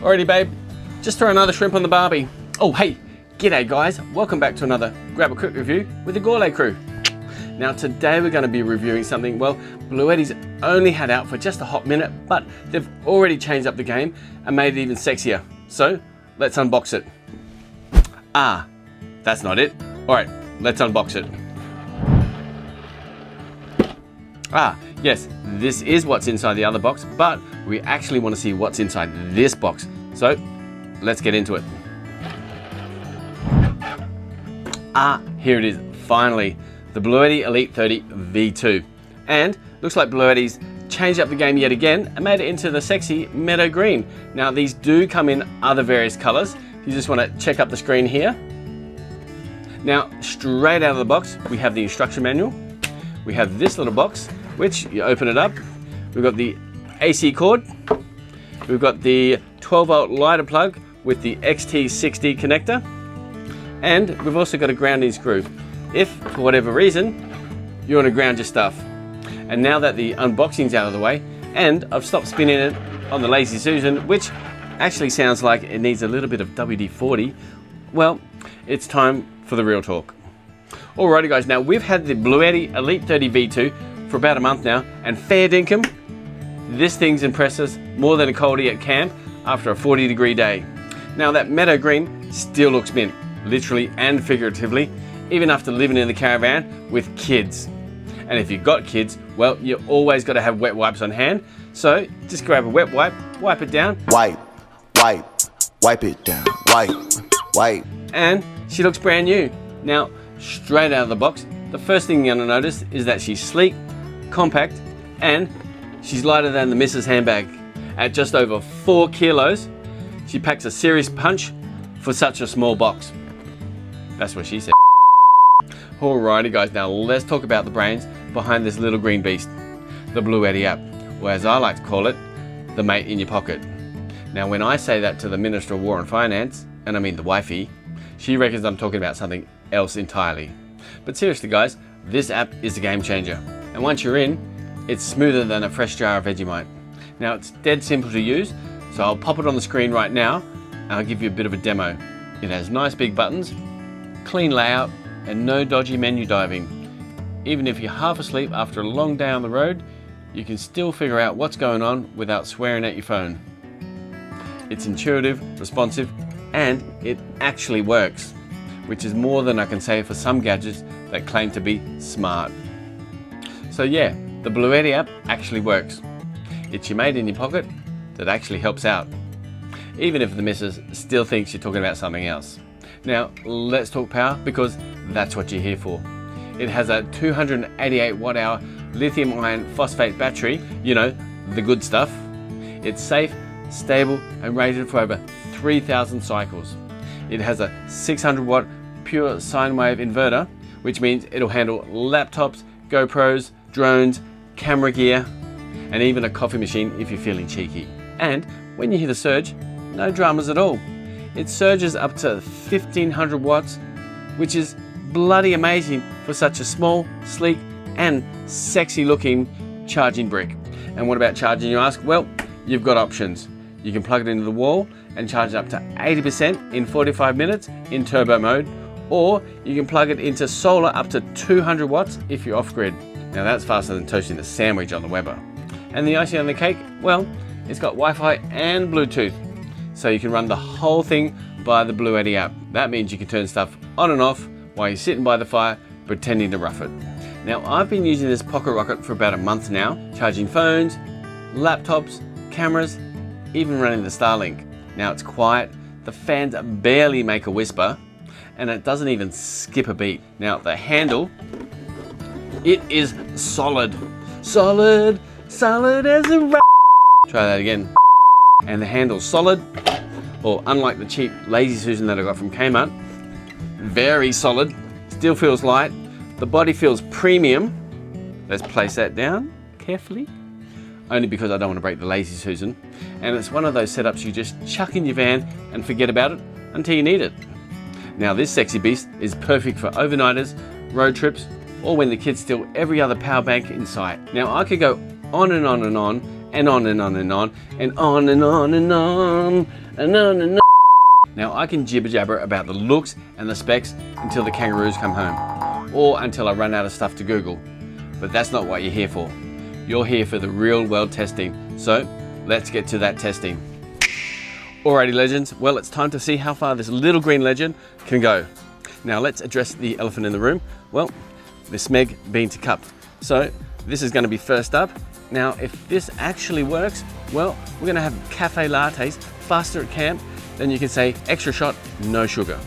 Alrighty babe, just throw another shrimp on the barbie. Oh hey, g'day guys, welcome back to another Grab a Quick review with the Gourlay crew. Now today we're going to be reviewing something, well, Bluetti's only had out for just a hot minute, but they've already changed up the game and made it even sexier. So let's unbox it. Ah, that's not it. Alright, let's unbox it. Ah, yes, this is what's inside the other box, but we actually want to see what's inside this box. So, let's get into it. Ah, here it is, finally, the Bluetti Elite 30 V2. And looks like Bluetti's changed up the game yet again and made it into the sexy Meadow Green. Now, these do come in other various colors. You just want to check up the screen here. Now, straight out of the box, we have the instruction manual. We have this little box, which you open it up. We've got the AC cord. We've got the 12-volt lighter plug with the XT60 connector. And we've also got a grounding screw. If, for whatever reason, you want to ground your stuff. And now that the unboxing's out of the way, and I've stopped spinning it on the Lazy Susan, which actually sounds like it needs a little bit of WD-40, well, it's time for the real talk. Alrighty guys, now we've had the Bluetti Elite 30 V2 for about a month now, and fair dinkum, this thing's impressed us more than a coldie at camp after a 40-degree day. Now that Meadow Green still looks mint, literally and figuratively, even after living in the caravan with kids. And if you've got kids, well, you always got to have wet wipes on hand. So just grab a wet wipe, wipe it down. Wipe it down, wipe. And she looks brand new. Now, straight out of the box, the first thing you're gonna notice is that she's sleek, compact, and she's lighter than the Mrs. handbag. At just over 4 kilos, she packs a serious punch for such a small box. That's what she said. Alrighty guys, now let's talk about the brains behind this little green beast, the Bluetti app, or as I like to call it, the mate in your pocket. Now when I say that to the Minister of War and Finance, and I mean the wifey, she reckons I'm talking about something else entirely. But seriously guys, this app is a game changer. And once you're in, it's smoother than a fresh jar of Vegemite. Now it's dead simple to use, so I'll pop it on the screen right now and I'll give you a bit of a demo. It has nice big buttons, clean layout, and no dodgy menu diving. Even if you're half asleep after a long day on the road, you can still figure out what's going on without swearing at your phone. It's intuitive, responsive, and it actually works, which is more than I can say for some gadgets that claim to be smart. So yeah, the Bluetti app actually works. It's your mate in your pocket that actually helps out, even if the missus still thinks you're talking about something else. Now, let's talk power, because that's what you're here for. It has a 288 watt-hour lithium iron phosphate battery, you know, the good stuff. It's safe, stable, and rated for over 3,000 cycles. It has a 600 watt pure sine wave inverter, which means it'll handle laptops, GoPros, drones, camera gear, and even a coffee machine if you're feeling cheeky. And when you hear the surge, no dramas at all. It surges up to 1500 watts, which is bloody amazing for such a small, sleek, and sexy looking charging brick. And what about charging, you ask? Well, you've got options. You can plug it into the wall and charge it up to 80% in 45 minutes in turbo mode, or you can plug it into solar up to 200 watts if you're off-grid. Now that's faster than toasting a sandwich on the Weber. And the icing on the cake, well, it's got Wi-Fi and Bluetooth, so you can run the whole thing via the Bluetti app. That means you can turn stuff on and off while you're sitting by the fire pretending to rough it. Now I've been using this pocket rocket for about a month now, charging phones, laptops, cameras, even running the Starlink. Now it's quiet, the fans barely make a whisper, and it doesn't even skip a beat. Now the handle, it is solid. Solid as a rock. Try that again. And the handle's solid, or unlike the cheap Lazy Susan that I got from Kmart, very solid, still feels light. The body feels premium. Let's place that down carefully, only because I don't want to break the Lazy Susan. And it's one of those setups you just chuck in your van and forget about it until you need it. Now this sexy beast is perfect for overnighters, road trips, or when the kids steal every other power bank in sight. Now I could go on and on and on, and on and on and on and on and on and on and on and on. Now I can jibber jabber about the looks and the specs until the kangaroos come home, or until I run out of stuff to Google. But that's not what you're here for. You're here for the real world testing. So let's get to that testing. Alrighty legends, well it's time to see how far this little green legend can go. Now let's address the elephant in the room. Well, the Smeg bean to cup. So this is going to be first up. Now if this actually works, well we're going to have cafe lattes faster at camp. Then you can say extra shot, no sugar.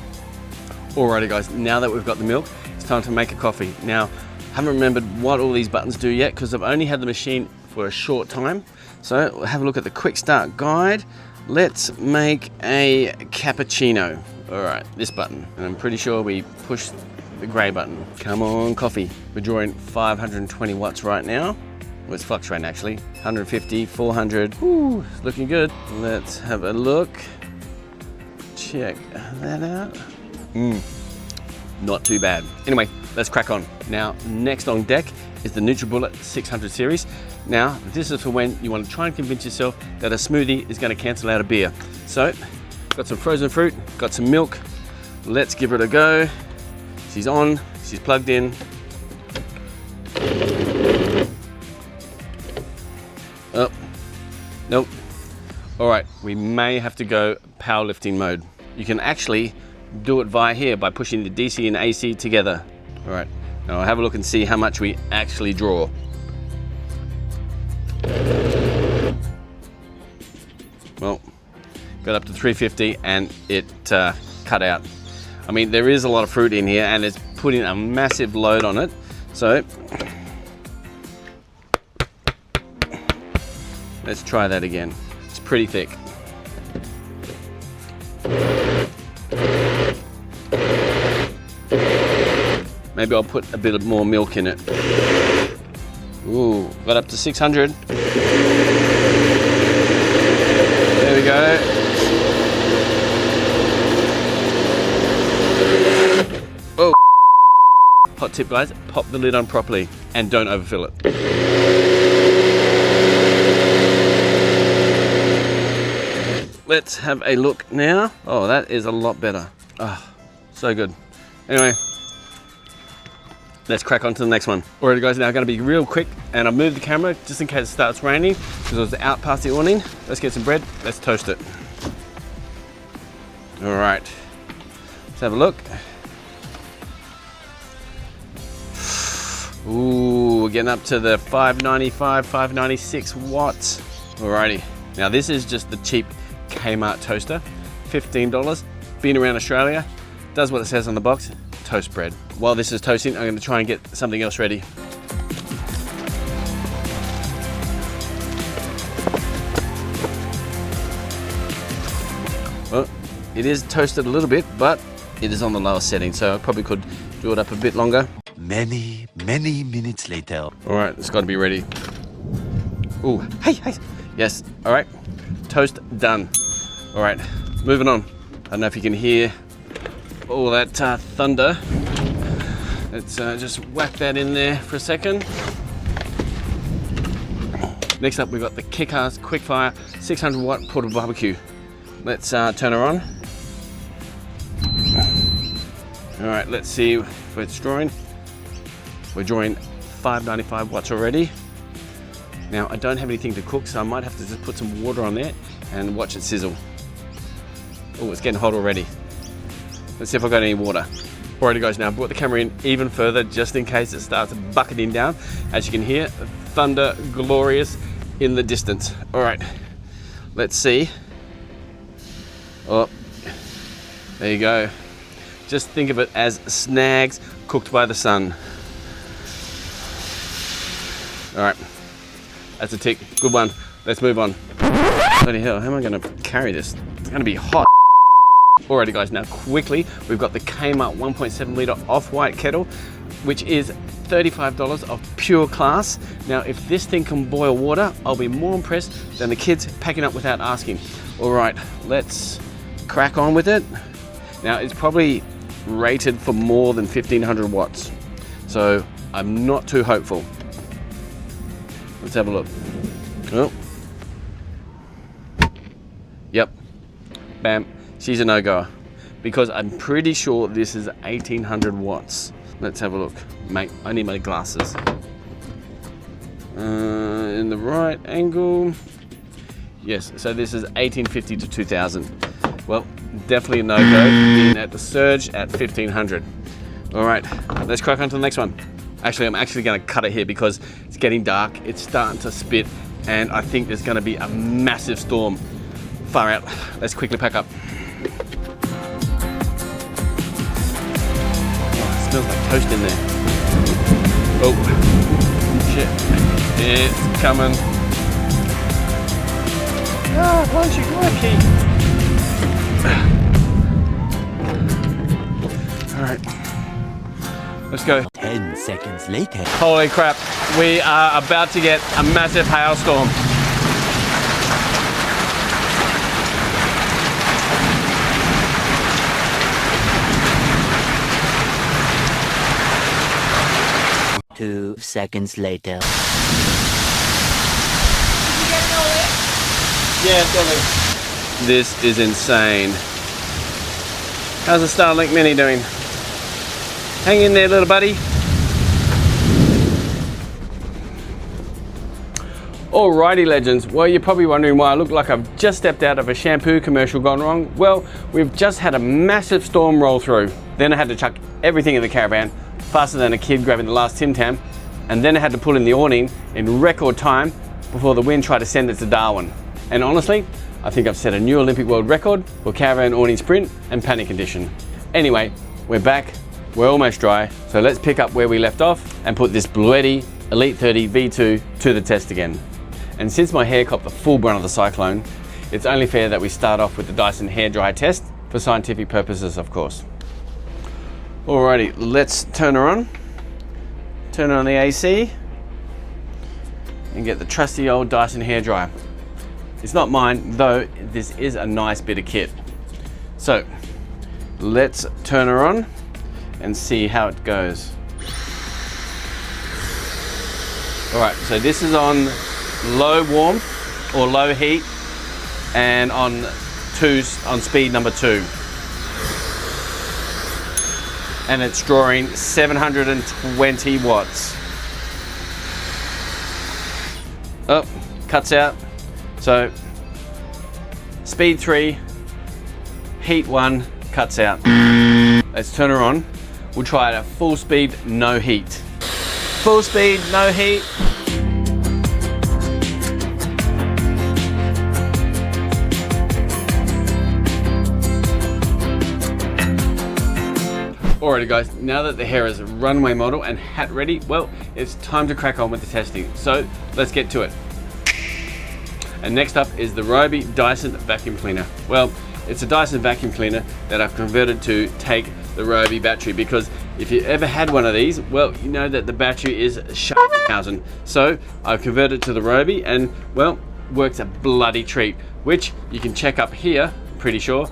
Alrighty guys, now that we've got the milk, it's time to make a coffee. Now, I haven't remembered what all these buttons do yet because I've only had the machine for a short time. So we'll have a look at the quick start guide. Let's make a cappuccino. All right, this button. And I'm pretty sure we push the gray button. Come on, coffee. We're drawing 520 watts right now. Well, it's fluctuating actually. 150, 400. Ooh, it's looking good. Let's have a look. Check that out. Not too bad. Anyway, let's crack on. Now, next on deck is the NutriBullet 600 series. Now, this is for when you want to try and convince yourself that a smoothie is going to cancel out a beer. So, got some frozen fruit, got some milk. Let's give it a go. She's on, she's plugged in. Oh, nope. All right, we may have to go powerlifting mode. You can actually do it via here by pushing the DC and AC together. All right, now I'll have a look and see how much we actually draw. Well, got up to 350 and it cut out. I mean, there is a lot of fruit in here and it's putting a massive load on it. So, let's try that again. It's pretty thick. Maybe I'll put a bit more milk in it. Ooh, got up to 600. There we go. Oh, hot tip guys, pop the lid on properly and don't overfill it. Let's have a look now. Oh, that is a lot better. Oh, so good. Anyway, let's crack on to the next one. Alrighty guys, now I'm gonna be real quick and I'll move the camera just in case it starts raining because it was out past the awning. Let's get some bread, let's toast it. All right, let's have a look. Ooh, we're getting up to the 595, 596 watts. Alrighty, now this is just the cheap Kmart toaster, $15, been around Australia, does what it says on the box, toast bread. While this is toasting, I'm gonna try and get something else ready. Well, it is toasted a little bit, but it is on the lower setting, so I probably could do it up a bit longer. Many minutes later. All right, it's gotta be ready. Ooh, hey. Yes, all right, toast done. All right, moving on. I don't know if you can hear all that thunder. Let's just whack that in there for a second. Next up, we've got the kick-ass quick-fire 600 watt portable barbecue. Let's turn her on. All right, let's see if it's drawing. We're drawing 595 watts already. Now, I don't have anything to cook, so I might have to just put some water on there and watch it sizzle. Oh, it's getting hot already. Let's see if I've got any water. Alrighty guys, now I brought the camera in even further just in case it starts bucketing down. As you can hear, thunder glorious in the distance. Alright, let's see. Oh, there you go. Just think of it as snags cooked by the sun. Alright, that's a tick, good one. Let's move on. Bloody hell, how am I gonna carry this? It's gonna be hot. Alrighty guys, now quickly, we've got the Kmart 1.7 litre off-white kettle, which is $35 of pure class. Now, if this thing can boil water, I'll be more impressed than the kids packing up without asking. All right, let's crack on with it. Now, it's probably rated for more than 1500 watts, so I'm not too hopeful. Let's have a look. Oh, Yep, bam, she's a no-goer. Because I'm pretty sure this is 1800 watts. Let's have a look. Mate, I need my glasses. In the right angle. Yes, so this is 1850 to 2000. Well, definitely a no-go, being at the surge at 1500. All right, let's crack on to the next one. Actually, I'm actually gonna cut it here because it's getting dark, it's starting to spit, and I think there's gonna be a massive storm. Far out, let's quickly pack up. Oh, it smells like toast in there. Oh, shit, it's coming. Ah, why don't you go, Keith? All right, let's go. 10 seconds later. Holy crap, we are about to get a massive hailstorm. Two seconds later. Yeah, totally. This is insane. How's the Starlink Mini doing? Hang in there, little buddy. Alrighty, legends. Well, you're probably wondering why I look like I've just stepped out of a shampoo commercial gone wrong. Well, we've just had a massive storm roll through. Then I had to chuck everything in the caravan, faster than a kid grabbing the last Tim Tam, and then I had to pull in the awning in record time before the wind tried to send it to Darwin. And honestly, I think I've set a new Olympic world record for caravan awning sprint and panic condition. Anyway, we're back, we're almost dry, so let's pick up where we left off and put this Bluetti Elite 30 V2 to the test again. And since my hair copped the full brunt of the cyclone, it's only fair that we start off with the Dyson hairdryer test for scientific purposes, of course. Alrighty, let's turn her on. Turn on the AC and get the trusty old Dyson hairdryer. It's not mine, though this is a nice bit of kit. So let's turn her on and see how it goes. All right, so this is on low warmth or low heat and on speed number 2. And it's drawing 720 watts. Oh, cuts out. So speed 3, heat 1, cuts out. Let's turn her on. We'll try it at full speed, no heat. Full speed, no heat. Alrighty guys, now that the hair is runway model and hat ready, well, it's time to crack on with the testing. So let's get to it. And next up is the Ryobi Dyson vacuum cleaner. Well, it's a Dyson vacuum cleaner that I've converted to take the Ryobi battery, because if you ever had one of these, well, you know that the battery is thousand. So I've converted to the Ryobi and, well, works a bloody treat, which you can check up here, pretty sure,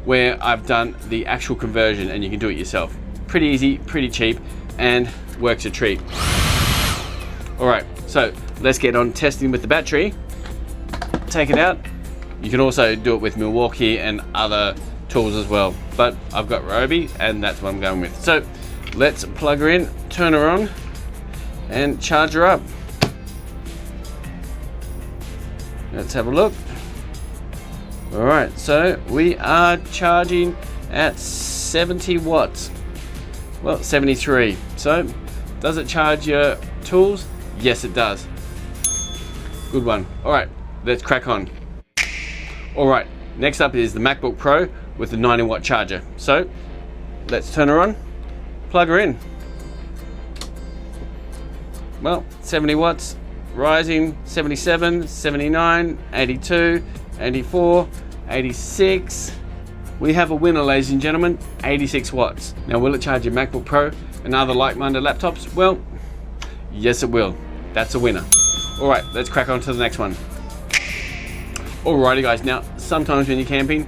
where I've done the actual conversion, and you can do it yourself. Pretty easy, pretty cheap, and works a treat. All right, so let's get on testing with the battery. Take it out. You can also do it with Milwaukee and other tools as well, but I've got Ryobi and that's what I'm going with. So let's plug her in, turn her on, and charge her up. Let's have a look. All right, so we are charging at 70 watts. Well, 73. So does it charge your tools? Yes, it does. Good one. All right, let's crack on. All right, next up is the MacBook Pro with the 90 watt charger. So let's turn her on, plug her in. Well, 70 watts, rising, 77, 79, 82, 84, 86. We have a winner, ladies and gentlemen, 86 watts. Now, will it charge your MacBook Pro and other like-minded laptops? Well, yes, it will. That's a winner. All right, let's crack on to the next one. Alrighty guys, now sometimes when you're camping,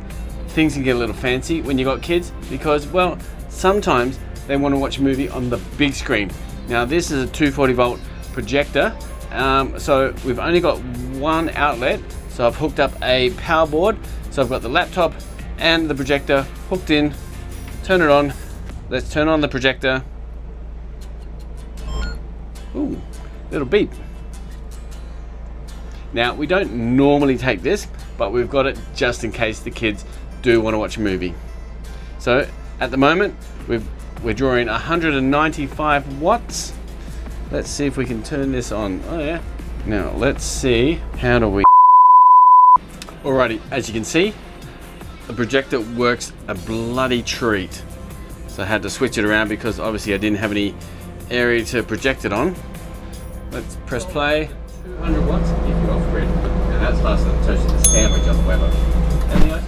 things can get a little fancy when you got kids, because, well, sometimes they want to watch a movie on the big screen. Now this is a 240 volt projector, so we've only got one outlet, so I've hooked up a power board So I've got the laptop and the projector hooked in. Turn it on. Let's turn on the projector. Ooh, little beep. Now, we don't normally take this, but we've got it just in case the kids do want to watch a movie. So at the moment, we're drawing 195 watts. Let's see if we can turn this on. Oh yeah. Now let's see, how do we... Alrighty, as you can see, the projector works a bloody treat. So I had to switch it around because obviously I didn't have any area to project it on. Let's press play. 200 watts if you're off grid. And that's faster than toasting a sandwich on the Weber.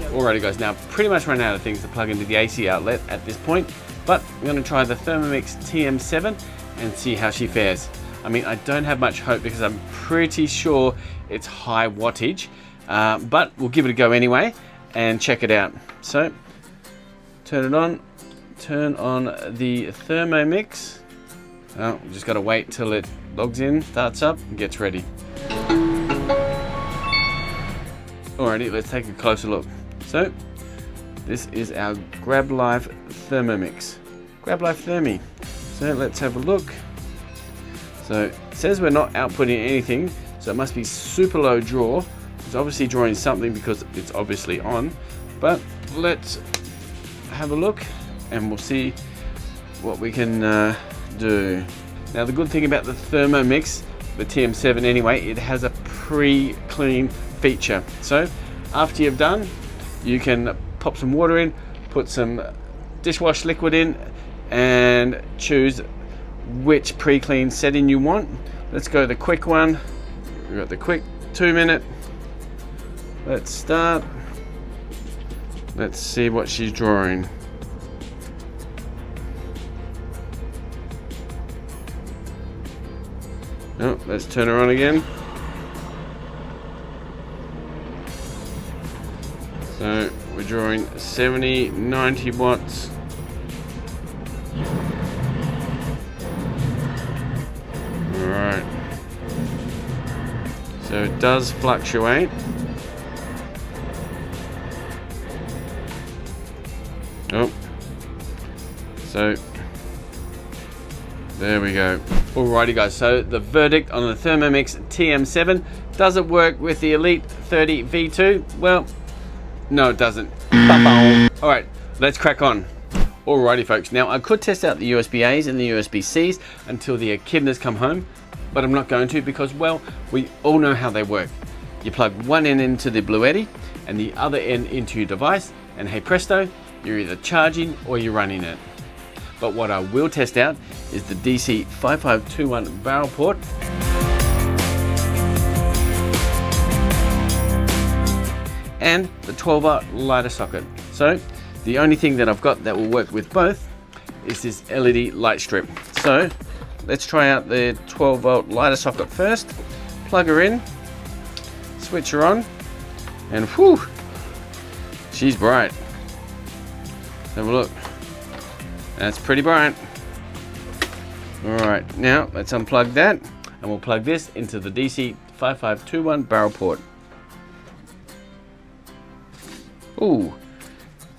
Alrighty guys, now pretty much run out of things to plug into the AC outlet at this point, but I'm going to try the Thermomix TM7 and see how she fares. I mean, I don't have much hope because I'm pretty sure it's high wattage, but we'll give it a go anyway and check it out. So, turn it on, turn on the Thermomix. Oh, we just got to wait till it logs in, starts up, and gets ready. Alrighty, let's take a closer look. So, this is our Grab Life Thermomix. Grab Life Thermi. So let's have a look. So it says we're not outputting anything, so it must be super low draw. It's obviously drawing something because it's obviously on. But let's have a look and we'll see what we can do. Now the good thing about the Thermomix, the TM7 anyway, it has a pre-clean feature. So after you've done, you can pop some water in, put some dishwash liquid in, and choose which pre-clean setting you want. Let's go the quick one. We've got the quick 2-minute. Let's start. Let's see what she's drawing. Oh, let's turn her on again. So we're drawing 70, 90 watts. Alright. So it does fluctuate. Oh. So there we go. Alrighty guys, so the verdict on the Thermomix TM7, does it work with the Elite 30 V2? Well, no it doesn't. Alright, let's crack on. Alrighty folks, now I could test out the USB-A's and the USB-C's until the echidnas come home, but I'm not going to because, well, we all know how they work. You plug one end into the Bluetti and the other end into your device, and hey presto, you're either charging or you're running it. But what I will test out is the DC 5521 barrel port. And the 12-volt lighter socket. So the only thing that I've got that will work with both is this LED light strip. So let's try out the 12-volt lighter socket first. Plug her in, switch her on, and whew, she's bright. Have a look. That's pretty bright. Alright, now let's unplug that and we'll plug this into the DC 5521 barrel port. Ooh,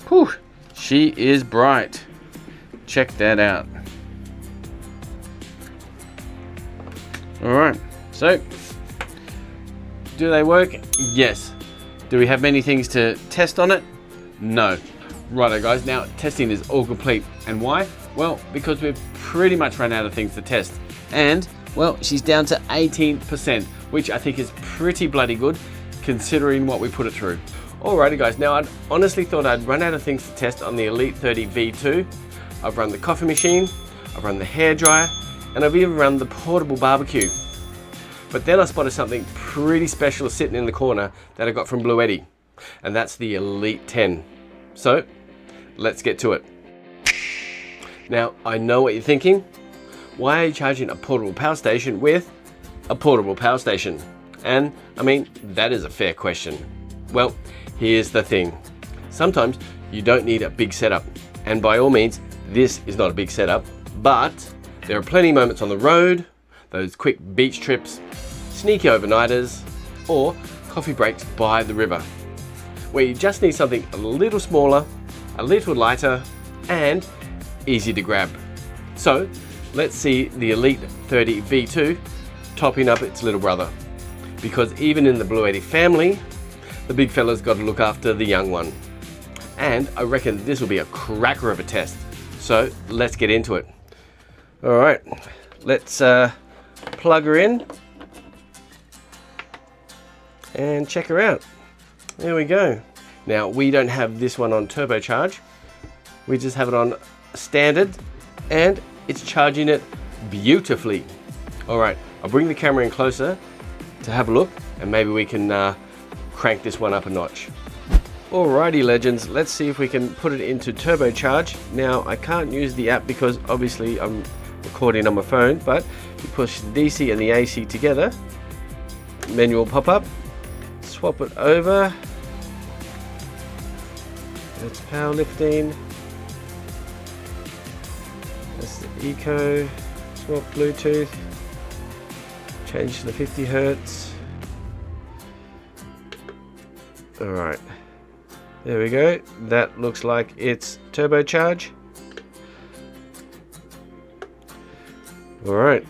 whew, she is bright. Check that out. Alright, so do they work? Yes. Do we have many things to test on it? No. Righto guys, now testing is all complete. And why? Well, because we've pretty much run out of things to test. And, well, she's down to 18%, which I think is pretty bloody good considering what we put it through. Alrighty guys, now I honestly thought I'd run out of things to test on the Elite 30 V2. I've run the coffee machine, I've run the hairdryer, and I've even run the portable barbecue. But then I spotted something pretty special sitting in the corner that I got from Bluetti, and that's the Elite 10. So, let's get to it. Now, I know what you're thinking. Why are you charging a portable power station with a portable power station? And, I mean, that is a fair question. Well, here's the thing. Sometimes you don't need a big setup. And by all means, this is not a big setup, but there are plenty of moments on the road, those quick beach trips, sneaky overnighters, or coffee breaks by the river. where you just need something a little smaller, a little lighter, and easy to grab. So let's see the Elite 30 V2 topping up its little brother. Because even in the Bluetti family, the big fella's got to look after the young one. And I reckon this will be a cracker of a test. So let's get into it. All right, let's plug her in and check her out. There we go. Now we don't have this one on turbocharge. We just have it on standard and it's charging it beautifully. All right, I'll bring the camera in closer to have a look and maybe we can crank this one up a notch. Alrighty legends, let's see if we can put it into turbocharge. Now I can't use the app because obviously I'm recording on my phone, but you push the DC and the AC together, menu will pop up, swap it over, that's powerlifting, that's the eco, swap Bluetooth, change to the 50 Hertz. Alright, there we go, that looks like it's turbocharge. Alright,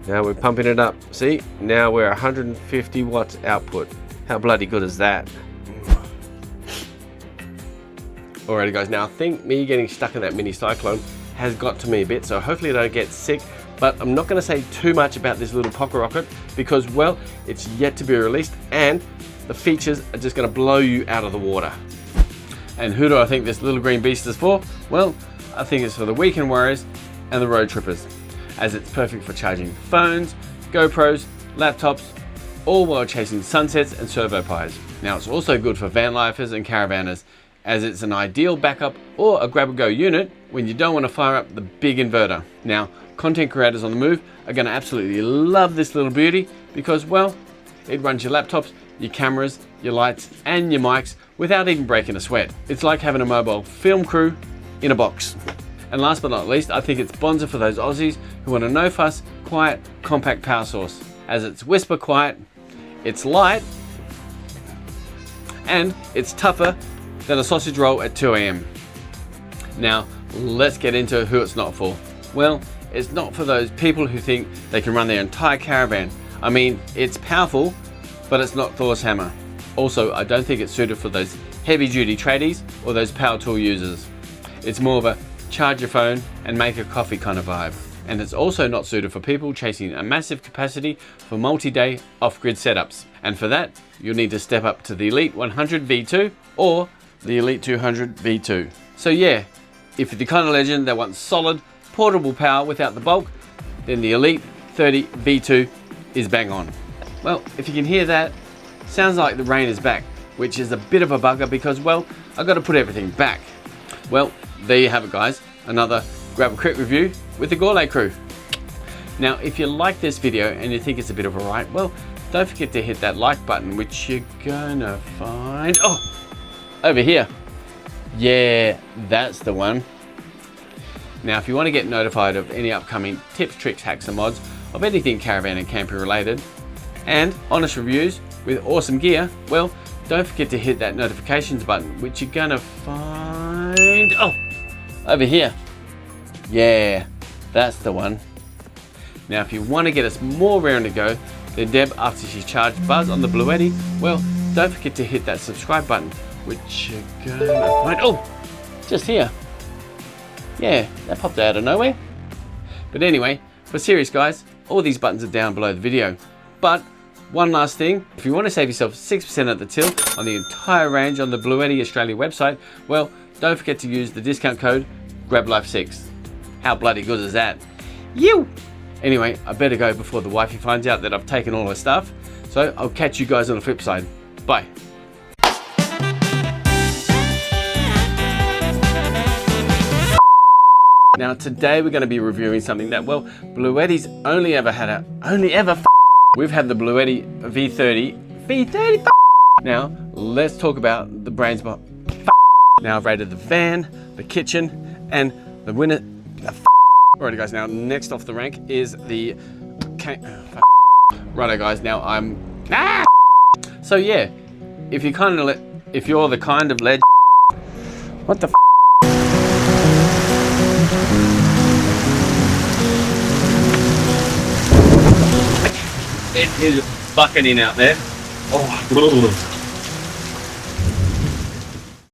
now we're pumping it up. See, now we're 150 watts output. How bloody good is that? Alrighty guys, now I think me getting stuck in that mini cyclone has got to me a bit, so hopefully I don't get sick, but I'm not going to say too much about this little pocket rocket because, well, it's yet to be released and the features are just going to blow you out of the water. And who do I think this little green beast is for? Well, I think it's for the weekend warriors and the road trippers, as it's perfect for charging phones, GoPros, laptops, all while chasing sunsets and servo pies. Now it's also good for van lifers and caravanners, as it's an ideal backup or a grab-and-go unit when you don't want to fire up the big inverter. Now, content creators on the move are going to absolutely love this little beauty because, well, it runs your laptops, your cameras, your lights and your mics without even breaking a sweat. It's like having a mobile film crew in a box. And last but not least, I think it's bonza for those Aussies who want a no-fuss, quiet, compact power source, as it's whisper quiet, it's light, and it's tougher than a sausage roll at 2 AM. Now, let's get into who it's not for. Well, it's not for those people who think they can run their entire caravan. I mean, it's powerful, but it's not Thor's hammer. Also, I don't think it's suited for those heavy-duty tradies or those power tool users. It's more of a charge your phone and make a coffee kind of vibe. And it's also not suited for people chasing a massive capacity for multi-day off-grid setups. And for that, you'll need to step up to the Elite 100 V2 or the Elite 200 V2. So yeah, if you're the kind of legend that wants solid, portable power without the bulk, then the Elite 30 V2 is bang on. Well, if you can hear that, sounds like the rain is back, which is a bit of a bugger because, well, I've got to put everything back. Well, there you have it guys, another grab a quick review with the Gourlay crew. Now, if you like this video and you think it's a bit of a right, well, don't forget to hit that like button, which you're gonna find, over here. Yeah, that's the one. Now, if you want to get notified of any upcoming tips, tricks, hacks and mods of anything caravan and camping related, and honest reviews with awesome gear, well, don't forget to hit that notifications button, which you're gonna find, over here. Yeah, that's the one. Now, if you want to get us more raring to go than Deb after she charged Buzz on the Bluetti, well, don't forget to hit that subscribe button, which you're gonna find, just here. Yeah, that popped out of nowhere. But anyway, for serious guys, all these buttons are down below the video. But one last thing, if you want to save yourself 6% at the till on the entire range on the Bluetti Australia website, well, don't forget to use the discount code GRABLIFE6. How bloody good is that? You! Anyway, I better go before the wifey finds out that I've taken all her stuff. So I'll catch you guys on the flip side. Bye. Now today we're going to be reviewing something that, well, Bluetti's only ever had we've had the Bluetti V30. Now let's talk about the brains behind. Now I've rated the van, the kitchen, and the winner. Alrighty guys, now next off the rank is the righto guys, now I'm So yeah, if you're the kind of lead, what the it is bucketing out there. Oh.